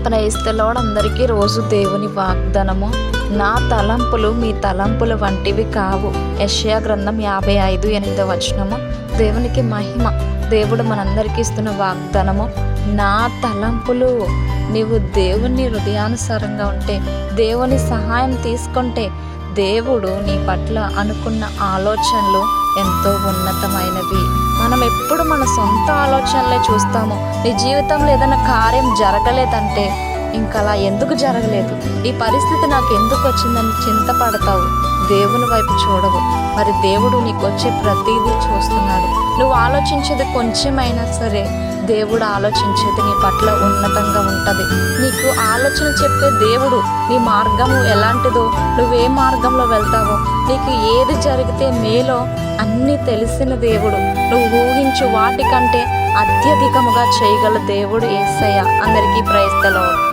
Praise the lord. అందరికీ రోజు దేవుని వాగ్దానము. నా తలంపులు మీ తలంపులు వంటివి కావు. యెషయా గ్రంథం 55:8. దేవునికి మహిమ. దేవుడు మనందరికీ ఇస్తున్న వాగ్దానము, నా తలంపులు. నీవు దేవుని హృదయానుసారంగా ఉంటే, దేవుని సహాయం తీసుకుంటే, దేవుడు నీ పట్ల అనుకున్న ఆలోచనలు ఎంతో ఉన్నతమైనవి. మనం ఎప్పుడు మన సొంత ఆలోచనలే చూస్తాము. నీ జీవితంలో ఏదైనా కార్యం జరగలేదంటే, ఇంకా అలా ఎందుకు జరగలేదు, ఈ పరిస్థితి నాకు ఎందుకు వచ్చిందని చింతపడతావు. దేవుని వైపు చూడవు. మరి దేవుడు నీకు వచ్చే ప్రతిదీ చూస్తున్నాడు. నువ్వు ఆలోచించేది కొంచెమైనా సరే, దేవుడు ఆలోచించేది నీ పట్ల ఉన్నతంగా ఉంటుంది. నీకు ఆలోచన చెప్పే దేవుడు, నీ మార్గము ఎలాంటిదో, నువ్వే మార్గంలో వెళ్తావో, నీకు ఏది జరిగితే మేలో అన్నీ తెలిసిన దేవుడు. నువ్వు ఊహించు వాటికంటే అత్యధికముగా చేయగల దేవుడు యేసయ్య. అందరికీ ప్రైజ్ ది లార్డ్.